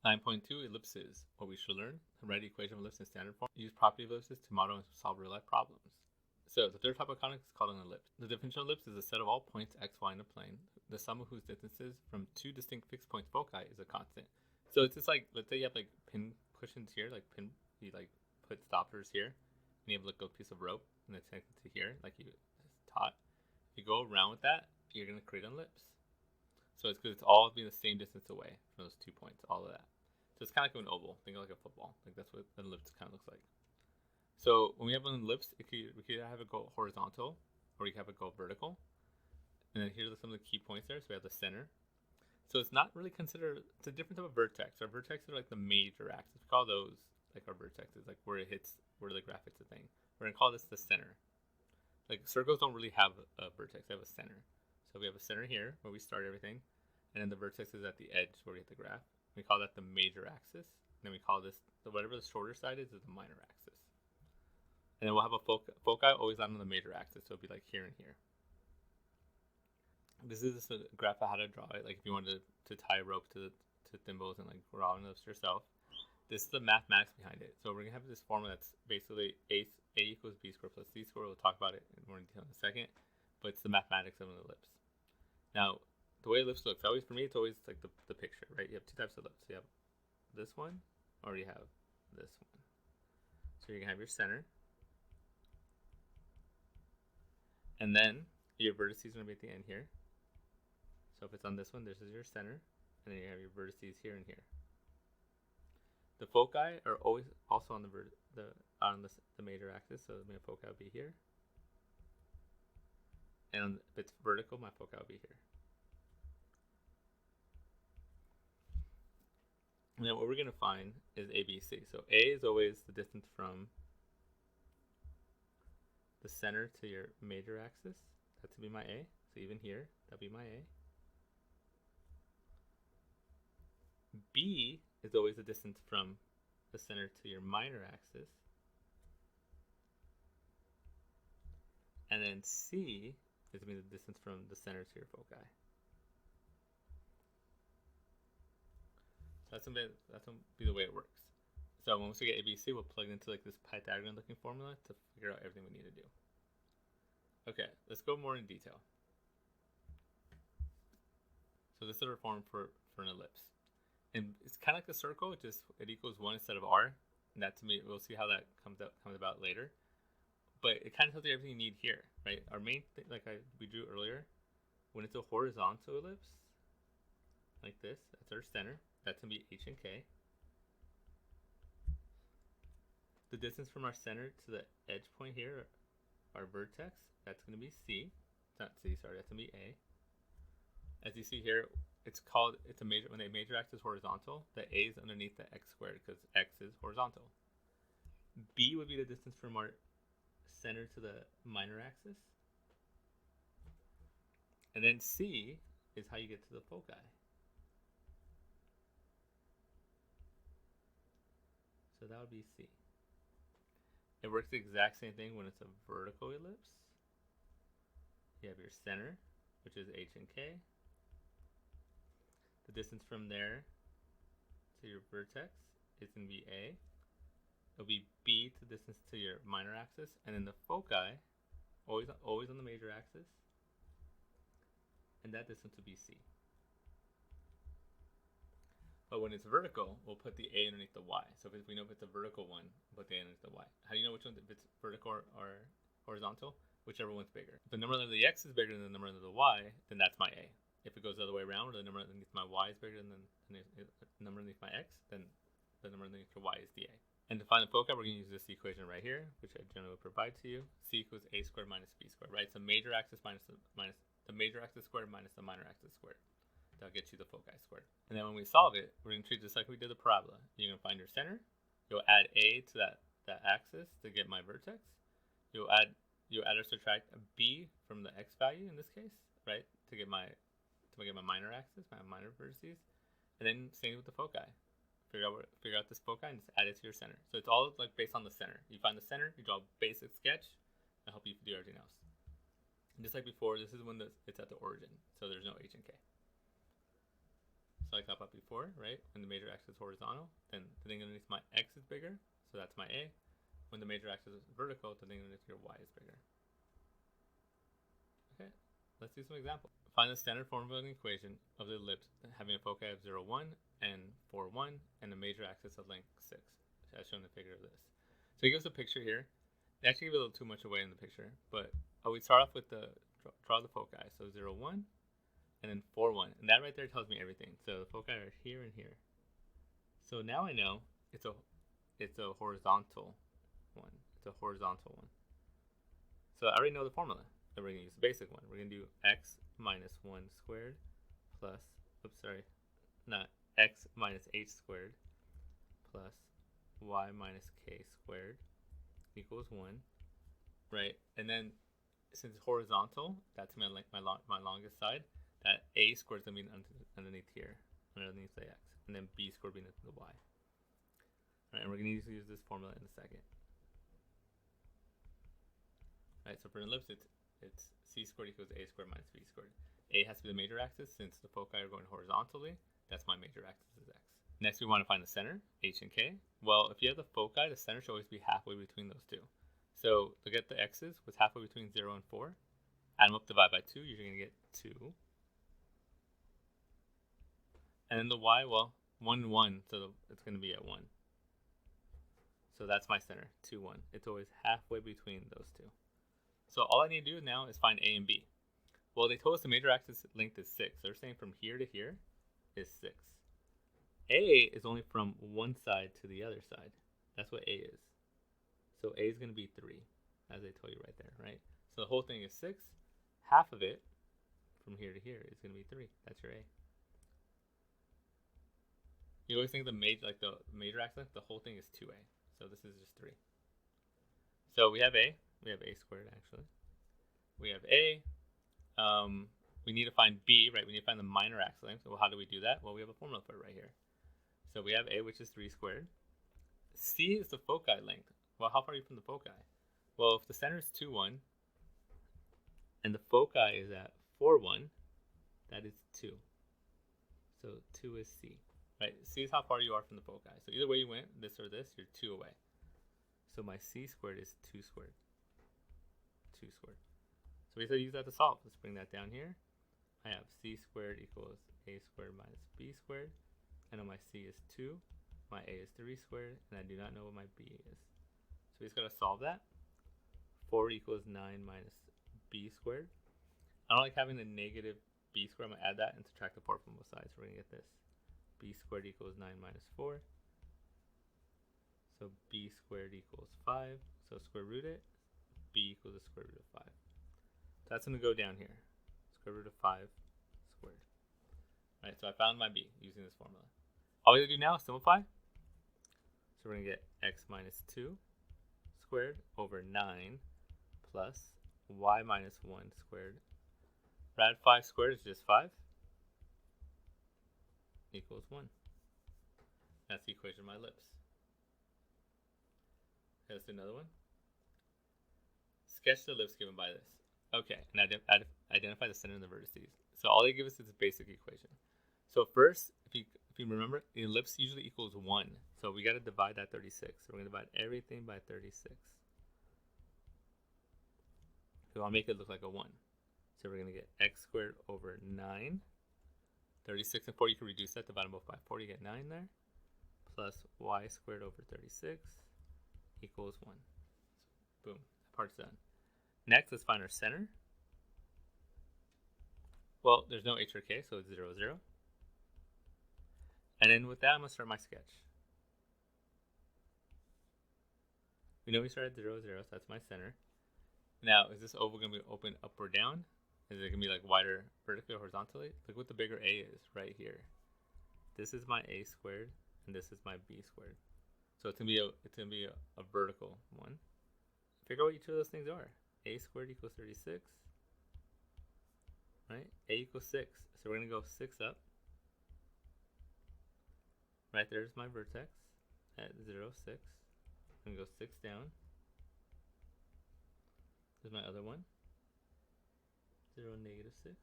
9.2 Ellipses. What we should learn: write the equation of ellipse in standard form. Use property of ellipses to model and solve real life problems. So the third type of conic is called an ellipse. The definition of ellipse is a set of all points x, y in a plane, the sum of whose distances from two distinct fixed point foci is a constant. So it's just like, let's say you have like pin cushions here, like pin, you like put stoppers here, and you have like a piece of rope, and it's connected to here, like you taught. If you go around with that, you're gonna create an ellipse. So it's because it's all being the same distance away from those 2 points, all of that. So it's kind of like an oval. Think of like a football. Like that's what an ellipse kind of looks like. So when we have an ellipse, we could have it go horizontal, or we can have it go vertical. And then here's some of the key points there. So we have the center. So it's not really considered, it's a different type of vertex. Our vertex are like the major axis. We call those like our vertexes, like where it hits, where the graph hits the thing. We're gonna call this the center. Like circles don't really have a vertex, they have a center. So we have a center here where we start everything, and then the vertex is at the edge where we hit the graph. We call that the major axis. And then we call this, whatever the shorter side is the minor axis. And then we'll have a foci always on the major axis, so it'll be like here and here. This is just a graph of how to draw it. Like if you wanted to tie a rope to thimbles and like draw this yourself. This is the mathematics behind it. So we're gonna have this formula that's basically a equals b squared plus c squared. We'll talk about it in more detail in a second, but it's the mathematics of an ellipse. Now, the way ellipse looks, always for me, it's always like the picture, right? You have two types of ellipse. You have this one, or you have this one. So you're gonna have your center, and then your vertices are gonna be at the end here. So if it's on this one, this is your center, and then you have your vertices here and here. The foci are always also on the major axis, so my foci will be here. And if it's vertical, my foci will be here. And then what we're going to find is ABC. So A is always the distance from the center to your major axis. That's going to be my A. So even here, that'll be my A. B is always the distance from the center to your minor axis. And then C is going to be the distance from the center to your foci. So that's going to be the way it works. So once we get ABC, we'll plug it into like this Pythagorean looking formula to figure out everything we need to do. Okay, let's go more in detail. So this is a form for an ellipse. And it's kind of like a circle, just it equals 1 instead of r. And that to me, we'll see how that comes about later. But it kind of tells you everything you need here, right? Our main thing, like we drew earlier, when it's a horizontal ellipse, like this, that's our center. That's going to be h and k. The distance from our center to the edge point here, our vertex, that's going to be c. Not c, sorry, that's going to be a. As you see here, it's a major, when the major axis is horizontal, the a is underneath the x squared because x is horizontal. B would be the distance from our center to the minor axis. And then C is how you get to the foci. So that would be C. It works the exact same thing when it's a vertical ellipse. You have your center, which is h and k. The distance from there to your vertex is going to be a. It'll be b to the distance to your minor axis, and then the foci, always on the major axis, and that distance will be c. But when it's vertical, we'll put the a underneath the y. So if we know if it's a vertical one, we'll put the a underneath the y. How do you know which one, if it's vertical or horizontal? Whichever one's bigger. If the number under the x is bigger than the number under the y, then that's my a. If it goes the other way around, or the number underneath my y is bigger than the number underneath my x, then the number underneath your y is the a. And to find the foci, we're going to use this equation right here, which I generally will provide to you. C equals a squared minus b squared, right? So major axis minus the major axis squared minus the minor axis squared. That'll get you the foci squared. And then when we solve it, we're going to treat it just like we did the parabola. You're going to find your center. You'll add a to that axis to get my vertex. You'll add or subtract a b from the x value in this case, right? To get my minor axis, my minor vertices. And then same with the foci. Figure out this foci and just add it to your center. So it's all like based on the center. You find the center, you draw a basic sketch. I hope you do everything else. And just like before, this is when it's at the origin, so there's no h and k. So like I thought before, right? When the major axis is horizontal, then the thing underneath my x is bigger, so that's my A. When the major axis is vertical, the thing underneath your y is bigger. Okay, let's do some examples. Find the standard form of an equation of the ellipse having a foci of 0, 1 and 4, 1 and a major axis of length 6, as shown in the figure of this. So he gives a picture here. They actually give a little too much away in the picture, but we start off with the draw the foci. So 0, 1 and then 4, 1, and that right there tells me everything. So the foci are here and here. So now I know it's a horizontal one. It's a horizontal one. So I already know the formula. So we're going to use the basic one. We're going to do x minus 1 squared plus, x minus h squared plus y minus k squared equals 1, right? And then since it's horizontal, that's my longest side. That a squared is going to be underneath here, underneath the x, and then b squared being the y. All right, and we're going to use this formula in a second. All right, so for an ellipse, it's c squared equals a squared minus b squared. A has to be the major axis. Since the foci are going horizontally, that's my major axis is x. Next, we want to find the center, h and k. Well, if you have the foci, the center should always be halfway between those two. So to get the x's, what's halfway between 0 and 4? Add them up, divide by 2, you're going to get 2. And then the y, well, 1, 1, so it's going to be at 1. So that's my center, 2, 1. It's always halfway between those two. So all I need to do now is find a and b. Well, they told us the major axis length is 6. So they're saying from here to here is 6. A is only from one side to the other side. That's what A is. So A is going to be 3, as they told you right there, right? So the whole thing is 6. Half of it from here to here is going to be 3. That's your A. You always think the major axis, the whole thing is 2A. So this is just 3. So we have A. We have A squared, actually. We have A. We need to find B, right? We need to find the minor axis length. So how do we do that? Well, we have a formula for it right here. So we have A, which is 3 squared. C is the foci length. Well, how far are you from the foci? Well, if the center is 2, 1, and the foci is at 4, 1, that is 2. So 2 is C. Right, C is how far you are from the foci. So either way you went, this or this, you're 2 away. So my C squared is 2 squared. 2 squared. So we have to use that to solve. Let's bring that down here. I have C squared equals A squared minus B squared. I know my C is 2. My A is 3 squared. And I do not know what my B is. So we just got to solve that. 4 equals 9 minus B squared. I don't like having the negative B squared. I'm going to add that and subtract the 4 from both sides. So we're going to get this. B squared equals 9 minus 4. So B squared equals 5. So square root it. B equals the square root of 5. So that's going to go down here. Square root of 5 squared. All right, so I found my B using this formula. All we have to do now is simplify. So we're going to get x minus 2 squared over 9 plus y minus 1 squared. Add 5 squared is just 5. Equals 1. That's the equation of my ellipse. Okay, let's do another one. Sketch the ellipse given by this. Okay, and identify the center and the vertices. So all they give us is a basic equation. So first, if you remember, the ellipse usually equals 1. So we got to divide that 36. So we're going to divide everything by 36. So I'll make it look like a 1. So we're going to get x squared over 9. 36 and 4, you can reduce that, divide them both by 4, you get 9 there, plus y squared over 36 equals 1. So, boom, that part's done. Next, let's find our center. Well, there's no h or k, so it's 0, 0. And then with that, I'm going to start my sketch. We know we started at 0, 0, so that's my center. Now, is this oval going to be open up or down? Is it going to be like wider vertically or horizontally? Look what the bigger A is right here. This is my A squared, and this is my B squared. So it's going to be a vertical one. Figure out what each of those things are. A squared equals 36. Right? A equals 6. So we're going to go 6 up. Right there's my vertex at 0, 6. I'm going to go 6 down. There's my other one. 0, negative 6.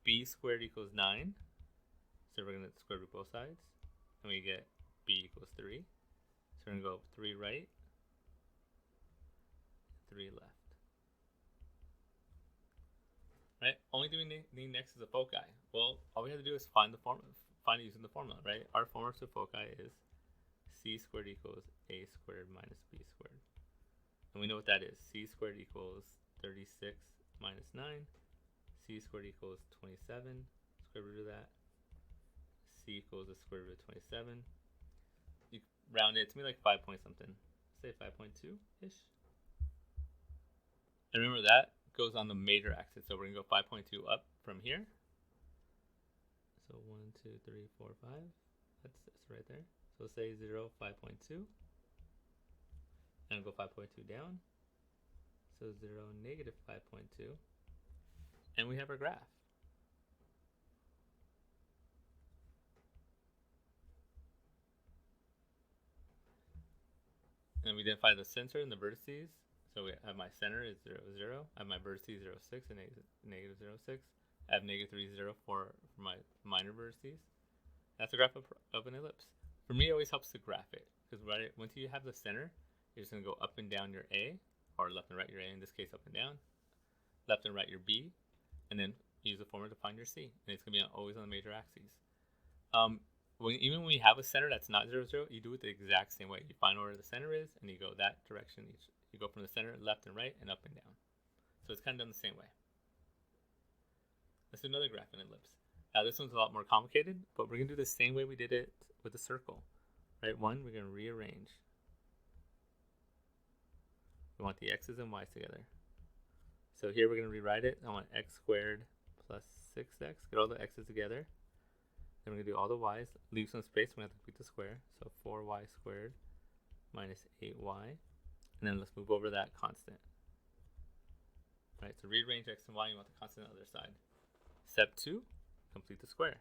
b squared equals 9. So we're going to square root both sides. And we get b equals 3. So we're going to go 3 right, 3 left. Right? Only thing we need next is a foci. Well, all we have to do is find it using the formula, right? Our formula for foci is c squared equals a squared minus b squared. And we know what that is. C squared equals 36 minus 9. C squared equals 27. Square root of that. C equals the square root of 27. You round it to me like 5 point something. Say 5.2-ish. And remember that goes on the major axis. So we're going to go 5.2 up from here. So 1, 2, 3, 4, 5. That's right there. So say 0, 5.2. And go 5.2 down. So 0, negative 5.2. And we have our graph. And we identify the center and the vertices. So we have my center is 0, 0. I have my vertices 0, 6 and negative 0, 6. I have negative 3, 0 for my minor vertices. That's a graph of an ellipse. For me, it always helps to graph it. Because once you have the center, you're just going to go up and down your A, or left and right your A, in this case up and down. Left and right your B, and then use the formula to find your C. And it's going to be always on the major axes. Even when you have a center that's not 0, 0, you do it the exact same way. You find where the center is, and you go that direction. You go from the center, left and right, and up and down. So it's kind of done the same way. Let's do another graph in ellipse. Now this one's a lot more complicated, but we're going to do the same way we did it with a circle. Right? One, we're going to rearrange. We want the x's and y's together. So here we're going to rewrite it. I want x squared plus 6x. Get all the x's together. Then we're going to do all the y's. Leave some space. We're going to have to complete the square. So 4y squared minus 8y. And then let's move over that constant. Right, so rearrange x and y. You want the constant on the other side. Step 2, complete the square.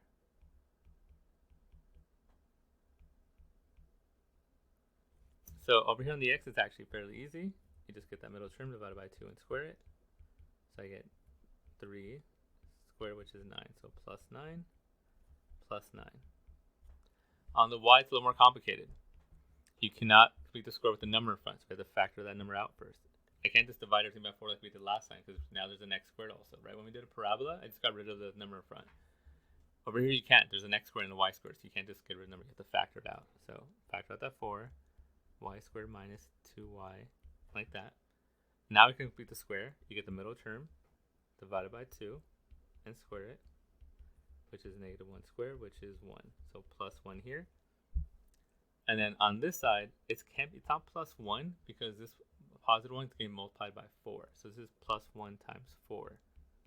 So over here on the x, it's actually fairly easy. You just get that middle term divided by 2 and square it. So I get 3 squared, which is 9. So plus 9, plus 9. On the y, it's a little more complicated. You cannot complete the square with the number in front, so we have to factor that number out first. I can't just divide everything by 4 like we did last time, because now there's an x squared also, right? When we did a parabola, I just got rid of the number in front. Over here, you can't. There's an x squared and a y squared, so you can't just get rid of the number. You have to factor it out. So factor out that 4, y squared minus 2y, like that. Now we can complete the square. You get the middle term divided by 2 and square it, which is negative 1 squared, which is 1. So plus 1 here. And then on this side, it's not plus 1 because this positive 1 is getting multiplied by 4. So this is plus 1 times 4,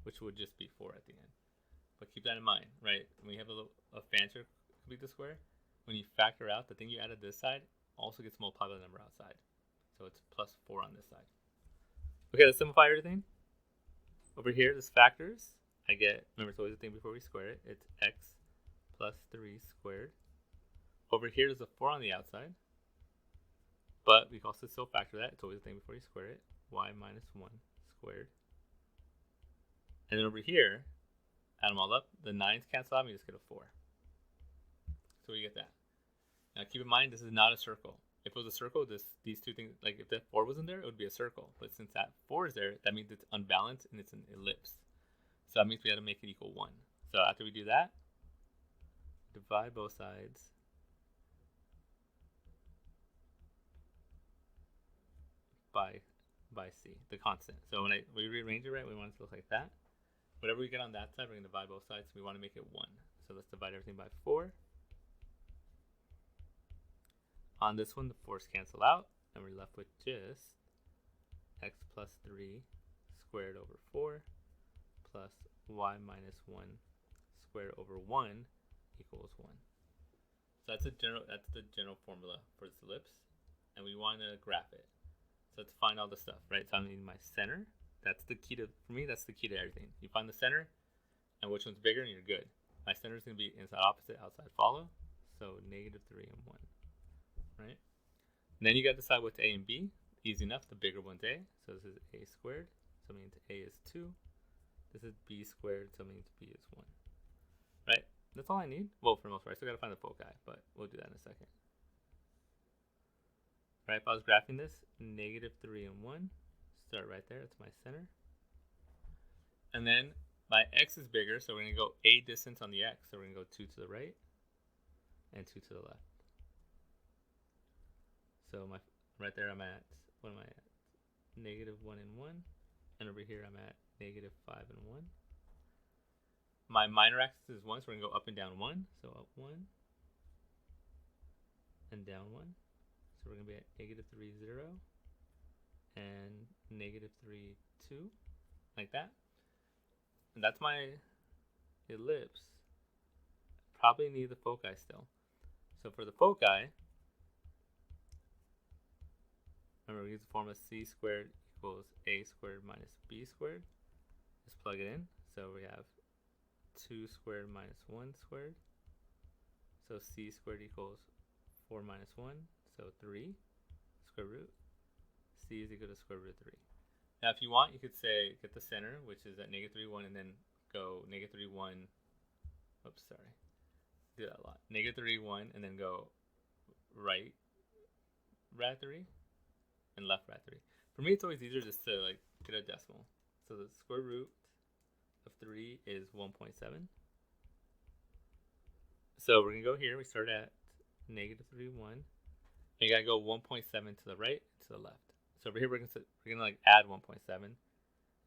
which would just be 4 at the end. But keep that in mind, right? When you have a fancier complete the square, when you factor out, the thing you added this side also gets multiplied by the number outside. So it's plus 4 on this side. Okay, let's simplify everything. Over here, this factors. I get, remember it's always the thing before we square it. It's x plus 3 squared. Over here, there's a 4 on the outside. But we can also still factor that. It's always the thing before you square it. Y minus 1 squared. And then over here, add them all up. The 9's cancel out, and you just get a 4. So we get that. Now keep in mind, this is not a circle. If it was a circle, these two things, like if that 4 wasn't there, it would be a circle. But since that 4 is there, that means it's unbalanced and it's an ellipse. So that means we have to make it equal 1. So after we do that, divide both sides by c, the constant. So when we rearrange it right, we want it to look like that. Whatever we get on that side, we're going to divide both sides. So we want to make it 1. So let's divide everything by 4. On this one, the 4's cancel out, and we're left with just x plus 3 squared over 4 plus y minus 1 squared over 1 equals 1. So that's the general formula for this ellipse, and we want to graph it. So let's find all the stuff, right? So I need my center. That's the key to, for me, that's the key to everything. You find the center, and which one's bigger, and you're good. My center is going to be inside opposite, outside follow. So negative 3 and 1, right? And then you got to decide what's a and b. Easy enough, the bigger one's a. So this is a squared. So it means a is 2. This is b squared, so it means b is 1. Right? That's all I need. Well, for the most part. I still got to find the foci, but we'll do that in a second. Right, if I was graphing this, negative 3 and 1. Start right there. It's my center. And then my x is bigger, so we're going to go a distance on the x. So we're going to go 2 to the right and 2 to the left. So right there I'm at, what am I at? Negative 1 and 1. And over here I'm at negative 5 and 1. My minor axis is 1, so we're going to go up and down 1. So up 1 and down 1. So we're going to be at negative 3, 0 and negative 3, 2, like that. And that's my ellipse. Probably need the foci still. So for the foci, remember we use the formula c squared equals a squared minus b squared. Just plug it in. So we have 2 squared minus 1 squared. So c squared equals 4 minus 1. So 3 square root. C is equal to square root of 3. Now if you want, you could say get the center, which is at negative 3, 1, and then go negative 3, 1. Oops, sorry. Do that a lot. Negative 3, 1, and then go right rad 3 and left rad 3. For me, it's always easier just to like get a decimal. So the square root of 3 is 1.7. So we're going to go here. We start at negative 3, 1. And you got to go 1.7 to the right, to the left. So over here, we're going to like add 1.7. And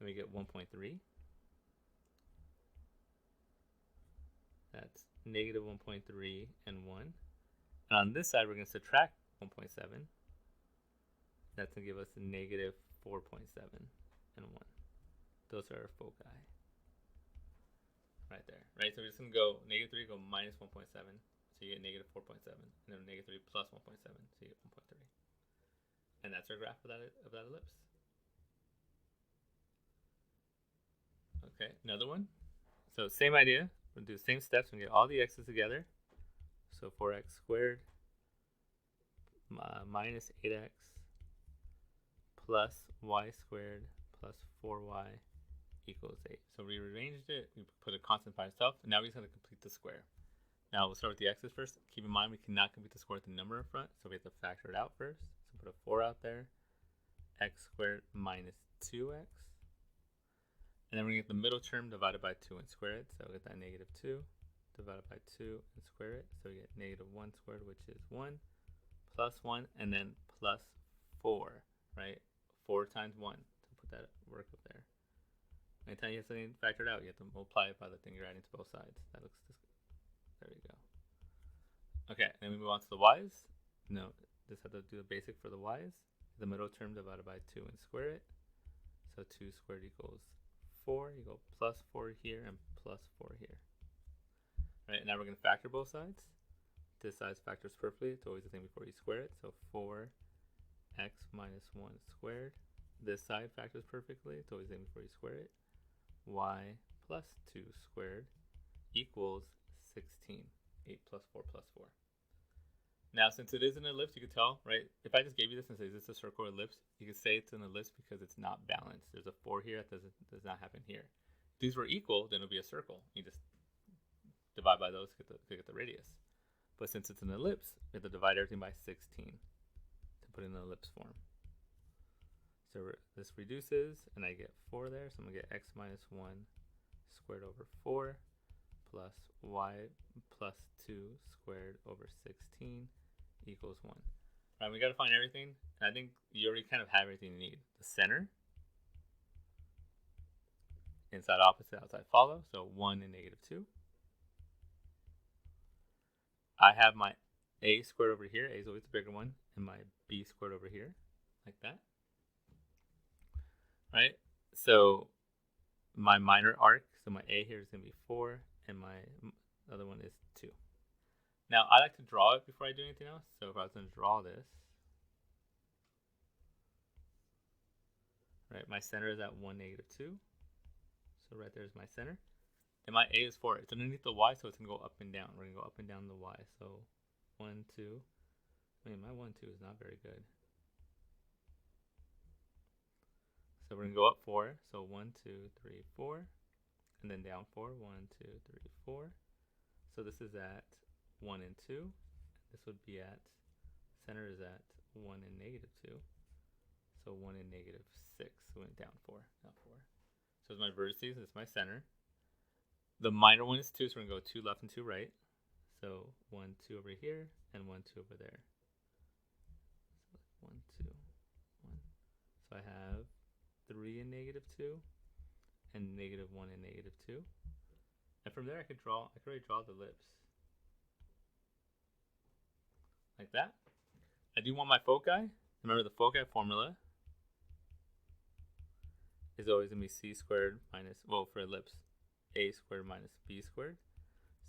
we get 1.3. That's negative 1.3 and 1. And on this side, we're going to subtract 1.7. That's going to give us a negative 4.7 and 1. Those are our foci. Right there. Right? So we're just going to go negative 3, go minus 1.7. So you get negative 4.7. And then negative 3 plus 1.7. So you get 1.3. And that's our graph of that ellipse. Okay, another one. So same idea. We'll do the same steps and get all the x's together. So 4x squared minus 8x plus y squared plus 4y equals 8. So we rearranged it. We put a constant by itself. And now we're just going to complete the square. Now we'll start with the x's first. Keep in mind we cannot complete the square with the number in front, so we have to factor it out first. So put a 4 out there. X squared minus 2x. And then we're going to get the middle term divided by 2 and square it. So we'll get that negative 2 divided by 2 and square it. So we get negative 1 squared, which is 1, plus 1, and then plus 4, right? 4 times 1 to put that work up there. Anytime you have something factored out, you have to multiply it by the thing you're adding to both sides. That looks just, there you go. Okay, and then we move on to the y's. No, just have to do the basic for the y's. The middle term divided by 2 and square it. So 2 squared equals 4. You go plus 4 here and plus 4 here. Right, and now we're going to factor both sides. This side factors perfectly. It's always the same before you square it. So 4x minus 1 squared. This side factors perfectly. It's always the same before you square it. Y plus 2 squared equals 16. 8 plus 4 plus 4. Now, since it is an ellipse, you can tell, right? If I just gave you this and say, is this a circle or ellipse? You can say it's an ellipse because it's not balanced. There's a 4 here that does not happen here. If these were equal, then it would be a circle. You just divide by those to get the radius. But since it's an ellipse, we have to divide everything by 16 to put it in an ellipse form. So this reduces, and I get 4 there. So I'm going to get x minus 1 squared over 4 plus y plus 2 squared over 16 equals 1. All right, we got to find everything. And I think you already kind of have everything you need. The center, inside opposite, outside follow. So 1 and negative 2. I have my a squared over here. A is always the bigger one. And my b squared over here, like that. Right? So my minor arc, so my a here is going to be 4. And my other one is 2. Now, I like to draw it before I do anything else. So if I was going to draw this, right, my center is at 1, negative 2. So right there is my center. And my a is 4. It's underneath the y, so it's going to go up and down. We're going to go up and down the y. So 1, 2. Wait, my 1, 2 is not very good. So we're going to go up 4. So 1, 2, 3, 4. and then down 4. 1, 2, 3, 4. So this is at 1 and 2. This would be at, center is at 1 and negative 2. So 1 and negative 6. So went down 4. Down 4. So it's my vertices. It's my center. The minor one is 2, so we're going to go 2 left and 2 right. So 1, 2 over here, and 1, 2 over there. So 1, 2, 1. So I have 3 and negative 2, and negative 1 and negative 2. And from there I could already draw the ellipse. Like that. I do want my foci. Remember the foci formula is always going to be c squared minus, well, for ellipse, a squared minus b squared.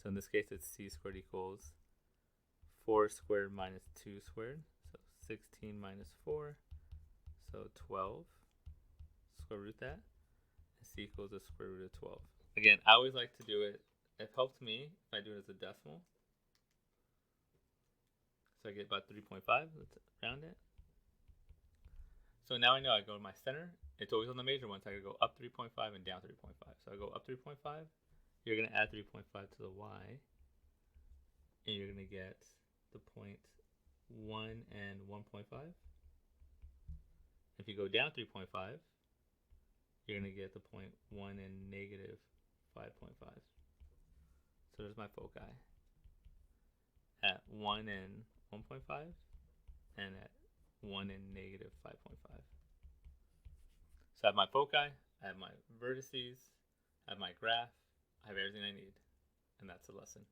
So in this case, it's c squared equals 4 squared minus 2 squared. So 16 minus 4. So 12. Square root that. And c equals the square root of 12. Again, I always like to do it. It helps me if I do it as a decimal. So I get about 3.5. Let's round it. So now I know I go to my center. It's always on the major one, so I can go up 3.5 and down 3.5. So I go up 3.5. You're going to add 3.5 to the y. And you're going to get the point 1 and 1.5. If you go down 3.5, you're going to get the point 1 and negative 5.5. So there's my foci. At 1 and 1.5 and at 1 and negative 5.5. So I have my foci, I have my vertices, I have my graph, I have everything I need. And that's the lesson.